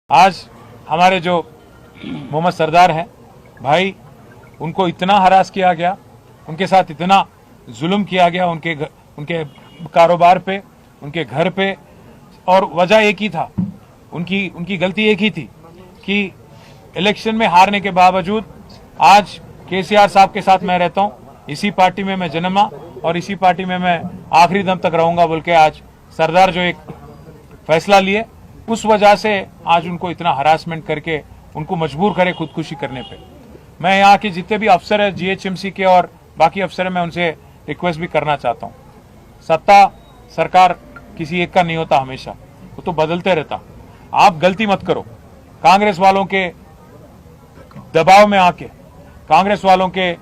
आज हमारे जो मोहम्मद सरदार हैं भाई, उनको इतना हरास किया गया, उनके साथ इतना जुल्म किया गया, उनके कारोबार पे, उनके घर पे, और वजह एक ही था, उनकी गलती एक ही थी कि इलेक्शन में हारने के बावजूद आज केसीआर साहब के साथ मैं रहता हूं, इसी पार्टी में मैं जन्मा और इसी पार्टी में मैं आखिरी दम तक रहूंगा बोल के आज सरदार जो एक फैसला लिए, उस वजह से आज उनको इतना हरासमेंट करके उनको मजबूर करे खुदकुशी करने पे। मैं यहाँ के जितने भी अफसर है जीएचएमसी के और बाकी अफसर है, मैं उनसे रिक्वेस्ट भी करना चाहता हूँ, सत्ता सरकार किसी एक का नहीं होता, हमेशा वो तो बदलते रहता। आप गलती मत करो, कांग्रेस वालों के दबाव में आके, कांग्रेस वालों के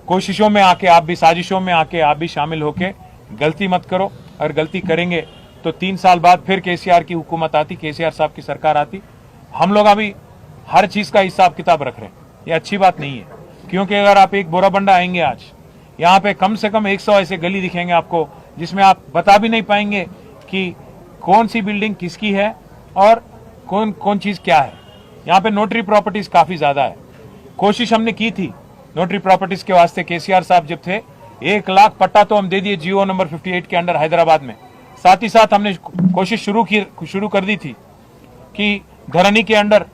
कोशिशों में आके, आप भी साजिशों में आके आप भी शामिल होके गलती मत करो। अगर गलती करेंगे तो 3 साल बाद फिर केसीआर की हुकूमत आती, केसीआर साहब की सरकार आती। हम लोग अभी हर चीज का हिसाब किताब रख रहे हैं, ये अच्छी बात नहीं है, क्योंकि अगर आप एक बोराबंडा आएंगे आज यहाँ पे, कम से कम 100 ऐसे गली दिखेंगे आपको जिसमें आप बता भी नहीं पाएंगे कि कौन सी बिल्डिंग किसकी है और कौन चीज क्या है। यहाँ पे नोटरी प्रॉपर्टीज काफी ज्यादा है। कोशिश हमने की थी नोटरी प्रॉपर्टीज के वास्ते, केसीआर साहब जब थे 1 लाख पट्टा तो हम दे दिए जीओ नंबर 58 के अंडर हैदराबाद में। साथ ही साथ हमने कोशिश शुरू कर दी थी कि धरनी के अंडर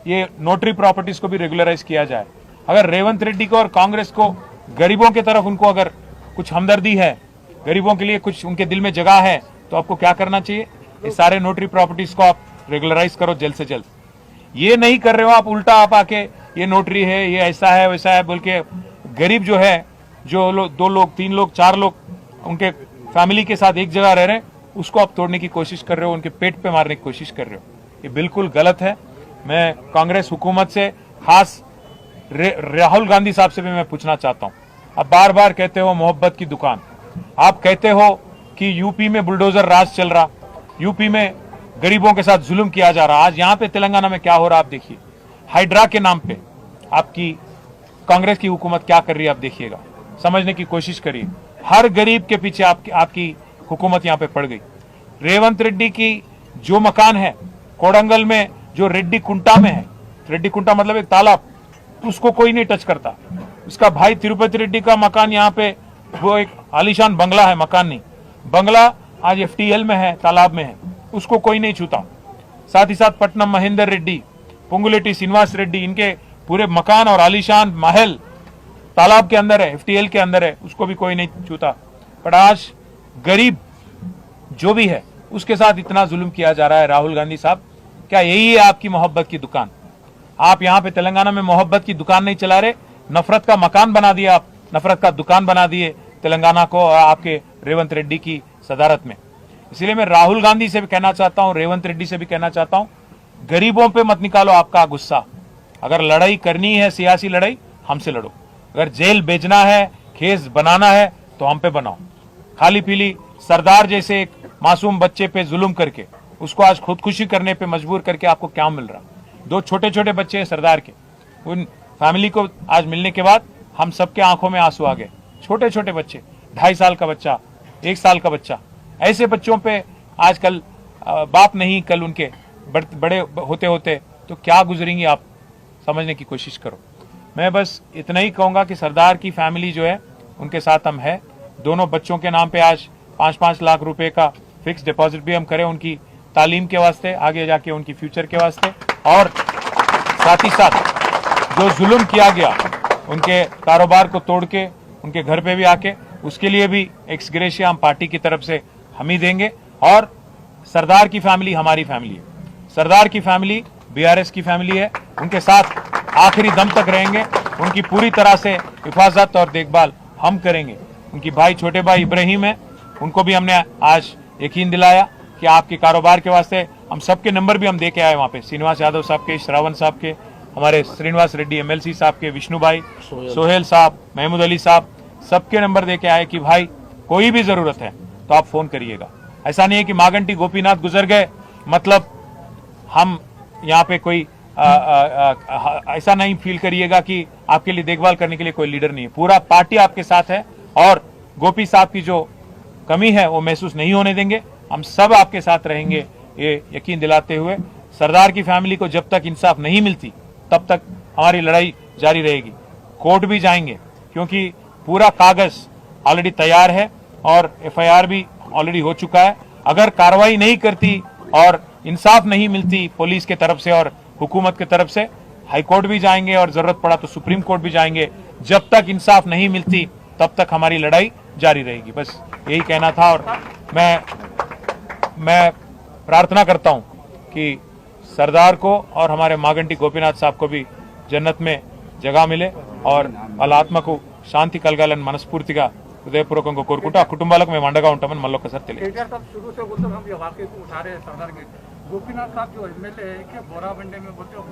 ये नोटरी प्रॉपर्टीज को भी रेगुलराइज किया जाए। अगर रेवंत रेड्डी को और कांग्रेस को गरीबों की तरफ उनको अगर कुछ हमदर्दी है, गरीबों के लिए कुछ उनके दिल में जगह है, तो आपको क्या करना चाहिए, ये सारे नोटरी प्रॉपर्टीज को आप रेगुलराइज करो जल्द से जल्द। ये नहीं कर रहे हो आप, उल्टा आप आके ये नोटरी है, ये ऐसा है वैसा है बोल के गरीब जो है, जो 2 लोग 3 लोग 4 लोग उनके फैमिली के साथ एक जगह रह रहे हैं, उसको आप तोड़ने की कोशिश कर रहे हो, उनके पेट पे मारने की कोशिश कर रहे हो। ये बिल्कुल गलत है। मैं कांग्रेस हुकूमत से, खास राहुल गांधी साहब से भी मैं पूछना चाहता हूं, आप बार बार कहते हो मोहब्बत की दुकान, आप कहते हो कि यूपी में बुलडोजर राज चल रहा, यूपी में गरीबों के साथ जुल्म किया जा रहा। आज यहाँ पे तेलंगाना में क्या हो रहा आप देखिए, हाइड्रा के नाम पे आपकी कांग्रेस की हुकूमत क्या कर रही है आप देखिएगा, समझने की कोशिश करिए। हर गरीब के पीछे आपकी हुकूमत यहाँ पे पड़ गई। रेवंत रेड्डी की जो मकान है कोडंगल में, जो रेड्डी कुंटा में है, रेड्डी कुंटा मतलब एक तालाब, उसको कोई नहीं टच करता। उसका भाई तिरुपति रेड्डी का मकान यहाँ पे, वो एक आलीशान बंगला है, मकान नहीं बंगला, आज एफटीएल में है, तालाब में है, उसको कोई नहीं छूता। साथ ही साथ पटनम महेंद्र रेड्डी, पुंगुलेटी श्रीनिवास रेड्डी, इनके पूरे मकान और आलीशान महल तालाब के अंदर है, एफटीएल के अंदर है, उसको भी कोई नहीं छूता। पर आज गरीब जो भी है उसके साथ इतना जुल्म किया जा रहा है। राहुल गांधी साहब, क्या यही है आपकी मोहब्बत की दुकान? आप यहाँ पे तेलंगाना में मोहब्बत की दुकान नहीं चला रहे, नफरत का मकान बना दिया आप, नफरत का दुकान बना दिए तेलंगाना को और आपके रेवंत रेड्डी की सदारत में। इसलिए मैं राहुल गांधी से भी कहना चाहता हूं, रेवंत रेड्डी से भी कहना चाहता हूं, गरीबों पे मत निकालो आपका गुस्सा। अगर लड़ाई करनी है, सियासी लड़ाई, हमसे लड़ो। अगर जेल भेजना है, केस बनाना है, तो हम पे बनाओ। खाली पीली सरदार जैसे एक मासूम बच्चे पे जुल्म करके उसको आज खुदकुशी करने पे मजबूर करके आपको क्या मिल रहा? 2 छोटे छोटे बच्चे हैं सरदार के, उन फैमिली को आज मिलने के बाद हम सबके आंखों में आंसू आ गए। छोटे छोटे बच्चे, 2.5 साल का बच्चा, 1 साल का बच्चा, ऐसे बच्चों पे आजकल बाप नहीं, कल उनके बड़े होते होते तो क्या गुजरेंगी आप, समझने की कोशिश करो। मैं बस इतना ही कहूंगा कि सरदार की फैमिली जो है उनके साथ हम है। दोनों बच्चों के नाम पे आज 5-5 लाख रुपए का फिक्स डिपॉजिट भी हम करें, उनकी तालीम के वास्ते, आगे जाके उनकी फ्यूचर के वास्ते। और साथ ही साथ जो जुल्म किया गया उनके कारोबार को तोड़ के उनके घर पे भी आके, उसके लिए भी एक्स ग्रेशिया हम पार्टी की तरफ से हम ही देंगे। और सरदार की फैमिली हमारी फैमिली है, सरदार की फैमिली बीआरएस की फैमिली है, उनके साथ आखिरी दम तक रहेंगे, उनकी पूरी तरह से हिफाजत और देखभाल हम करेंगे। उनकी भाई, छोटे भाई इब्राहिम है, उनको भी हमने आज यकीन दिलाया कि आपके कारोबार के वास्ते हम सबके नंबर भी हम दे के आए वहाँ पे, श्रीनिवास यादव साहब के, श्रावण साहब के, हमारे श्रीनिवास रेड्डी एमएलसी साहब के, विष्णु भाई, सोहेल साहब, महमूद अली साहब, सबके नंबर दे के आए कि भाई कोई भी जरूरत है तो आप फोन करिएगा। ऐसा नहीं है कि मागंटी गोपीनाथ गुजर गए मतलब हम यहाँ पे कोई ऐसा नहीं फील करिएगा कि आपके लिए देखभाल करने के लिए कोई लीडर नहीं है। पूरा पार्टी आपके साथ है और गोपी साहब की जो कमी है वो महसूस नहीं होने देंगे। हम सब आपके साथ रहेंगे, ये यकीन दिलाते हुए सरदार की फैमिली को जब तक इंसाफ नहीं मिलती तब तक हमारी लड़ाई जारी रहेगी। कोर्ट भी जाएंगे क्योंकि पूरा कागज ऑलरेडी तैयार है और एफआईआर भी ऑलरेडी हो चुका है। अगर कार्रवाई नहीं करती और इंसाफ नहीं मिलती पुलिस के तरफ से और हुकूमत के तरफ से, हाई कोर्ट भी जाएंगे और जरूरत पड़ा तो सुप्रीम कोर्ट भी जाएंगे। जब तक इंसाफ नहीं मिलती तब तक हमारी लड़ाई जारी रहेगी। बस यही कहना था। और मैं प्रार्थना करता हूं कि सरदार को और हमारे मागंटी गोपीनाथ साहब को भी जन्नत में जगह मिले और వాళ్ళ ఆత్మకు శాంతి కలగాలని మనస్ఫూర్తిగా హృదయపూర్వకంగా కోరుకుంటూ ఆ కుటుంబాలకు మేము అండగా ఉంటామని మళ్ళీ ఒకసారి తెలియదు। केटीआर साहब शुरू से बोलते हम ये वाकई को उठा रहे हैं सरदार के। गोपीनाथ साहब जो एमएलए है कि बोराबंडे में बोलते हो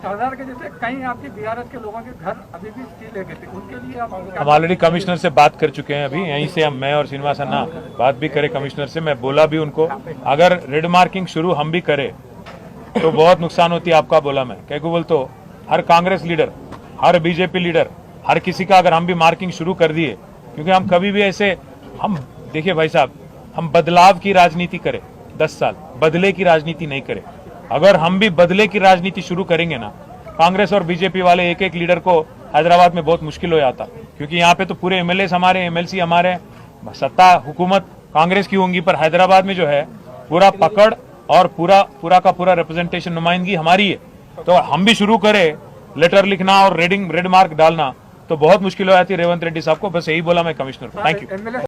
सरदार के जैसे कई आपके बीआरएस के लोगों के घर अभी भी सील है थे, उनके लिए आप हम ऑलरेडी कमिश्नर से बात कर चुके हैं। अभी यहीं से मैं और श्रीनिवास अन्ना बात भी करें कमिश्नर से। मैं बोला भी उनको अगर रेड मार्किंग शुरू हम भी करें तो बहुत नुकसान होती है आपका। बोला मैं क्या बोल तो हर कांग्रेस लीडर, हर बीजेपी लीडर, हर किसी का अगर हम भी मार्किंग शुरू कर दिए, क्योंकि हम कभी भी ऐसे हम देखिए भाई साहब, हम बदलाव की राजनीति करें 10 साल, बदले की राजनीति नहीं करें। अगर हम भी बदले की राजनीति शुरू करेंगे ना, कांग्रेस और बीजेपी वाले एक एक लीडर को हैदराबाद में बहुत मुश्किल हो जाता, क्योंकि यहाँ पे तो पूरे एमएलए हमारे, एमएलसी हमारे, सत्ता हुकूमत कांग्रेस की होंगी, पर हैदराबाद में जो है पूरा पकड़ और पूरा का पूरा रिप्रेजेंटेशन, नुमाइंदगी हमारी है। तो हम भी शुरू करें लेटर लिखना और रेड मार्क डालना तो बहुत मुश्किल हो जाती है रेवंत रेड्डी साहब को। बस यही बोला मैं कमिश्नर को। Thank you.